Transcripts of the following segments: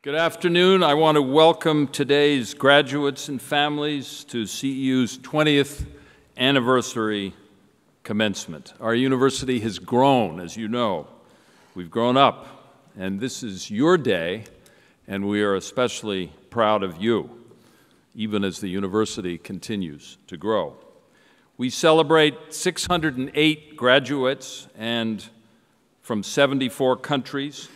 Good afternoon. I want to welcome today's graduates and families to CEU's 20th anniversary commencement. Our university has grown, as you know. We've grown up, and this is your day, and we are especially proud of you, even as the university continues to grow. We celebrate 608 graduates and from 74 countries.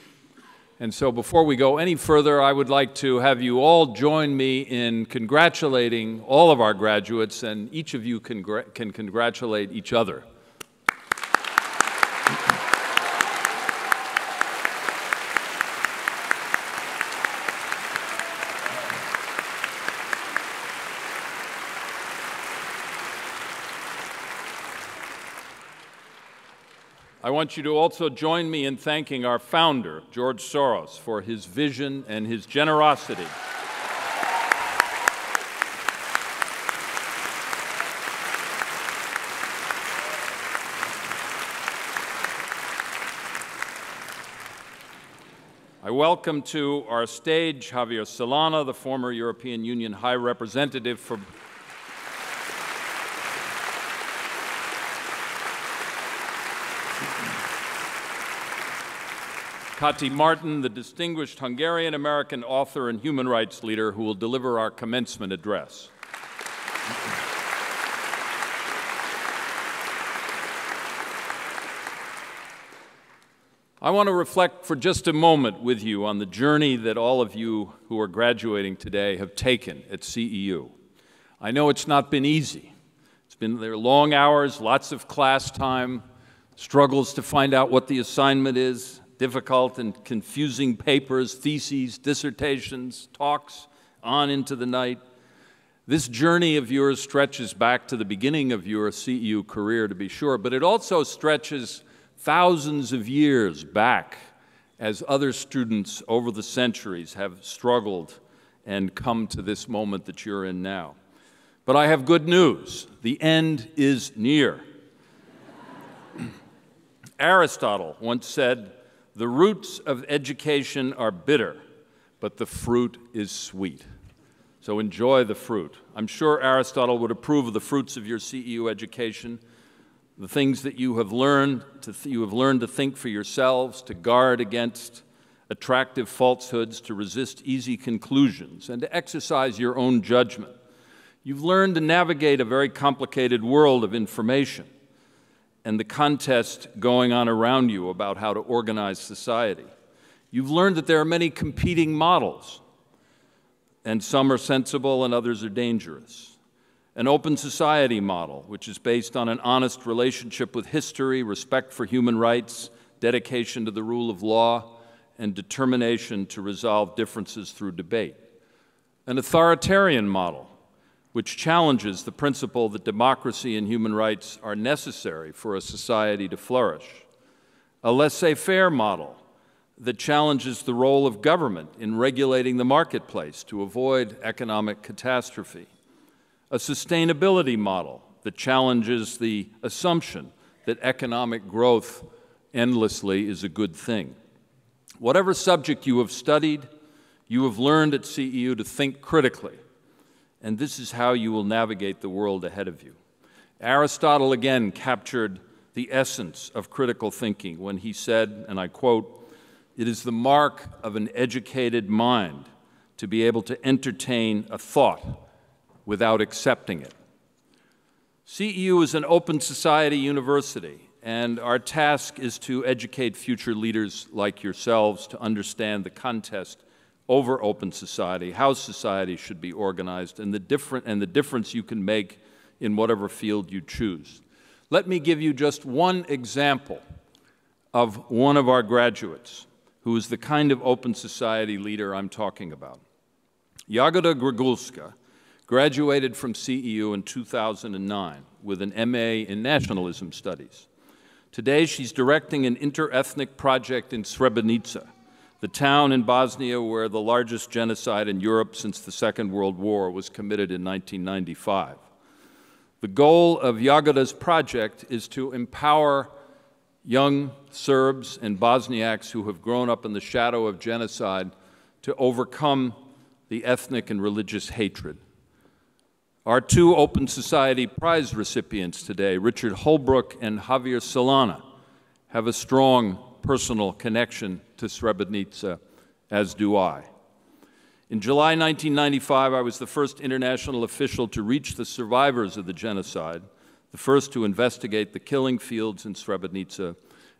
And so before we go any further, I would like to have you all join me in congratulating all of our graduates, and each of you can congratulate each other. I want you to also join me in thanking our founder, George Soros, for his vision and his generosity. I welcome to our stage Javier Solana, the former European Union High Representative for Kati Martin, the distinguished Hungarian-American author and human rights leader who will deliver our commencement address. I want to reflect for just a moment with you on the journey that all of you who are graduating today have taken at CEU. I know it's not been easy. There are long hours, lots of class time, struggles to find out what the assignment is, difficult and confusing papers, theses, dissertations, talks, on into the night. This journey of yours stretches back to the beginning of your CEU career, to be sure, but it also stretches thousands of years back as other students over the centuries have struggled and come to this moment that you're in now. But I have good news. The end is near. Aristotle once said, "The roots of education are bitter, but the fruit is sweet." So enjoy the fruit. I'm sure Aristotle would approve of the fruits of your CEU education, the things that you have learned to think for yourselves, to guard against attractive falsehoods, to resist easy conclusions, and to exercise your own judgment. You've learned to navigate a very complicated world of information and the contest going on around you about how to organize society. You've learned that there are many competing models, and some are sensible and others are dangerous. An open society model, which is based on an honest relationship with history, respect for human rights, dedication to the rule of law, and determination to resolve differences through debate. An authoritarian model, which challenges the principle that democracy and human rights are necessary for a society to flourish. A laissez-faire model that challenges the role of government in regulating the marketplace to avoid economic catastrophe. A sustainability model that challenges the assumption that economic growth endlessly is a good thing. Whatever subject you have studied, you have learned at CEU to think critically. And this is how you will navigate the world ahead of you. Aristotle again captured the essence of critical thinking when he said, and I quote, "It is the mark of an educated mind to be able to entertain a thought without accepting it." CEU is an open society university, and our task is to educate future leaders like yourselves to understand the contest over open society, how society should be organized, and the difference you can make in whatever field you choose. Let me give you just one example of one of our graduates who is the kind of open society leader I'm talking about. Jagoda Grigulska graduated from CEU in 2009 with an MA in Nationalism Studies. Today, she's directing an interethnic project in Srebrenica, the town in Bosnia where the largest genocide in Europe since the Second World War was committed in 1995. The goal of Jagoda's project is to empower young Serbs and Bosniaks who have grown up in the shadow of genocide to overcome the ethnic and religious hatred. Our two Open Society Prize recipients today, Richard Holbrook and Javier Solana, have a strong personal connection to Srebrenica, as do I. In July 1995, I was the first international official to reach the survivors of the genocide, the first to investigate the killing fields in Srebrenica,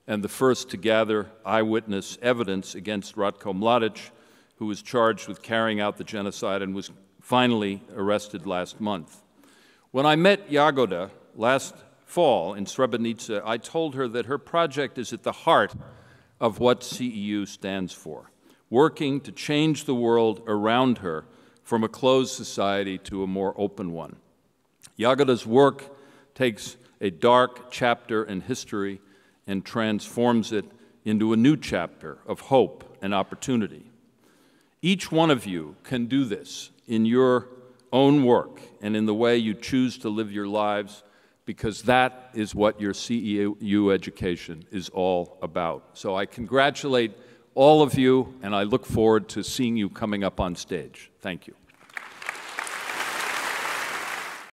and the first to gather eyewitness evidence against Ratko Mladic, who was charged with carrying out the genocide and was finally arrested last month. When I met Jagoda last fall in Srebrenica, I told her that her project is at the heart of what CEU stands for, working to change the world around her from a closed society to a more open one. Jagoda's work takes a dark chapter in history and transforms it into a new chapter of hope and opportunity. Each one of you can do this in your own work and in the way you choose to live your lives, because that is what your CEU education is all about. So I congratulate all of you, and I look forward to seeing you coming up on stage. Thank you.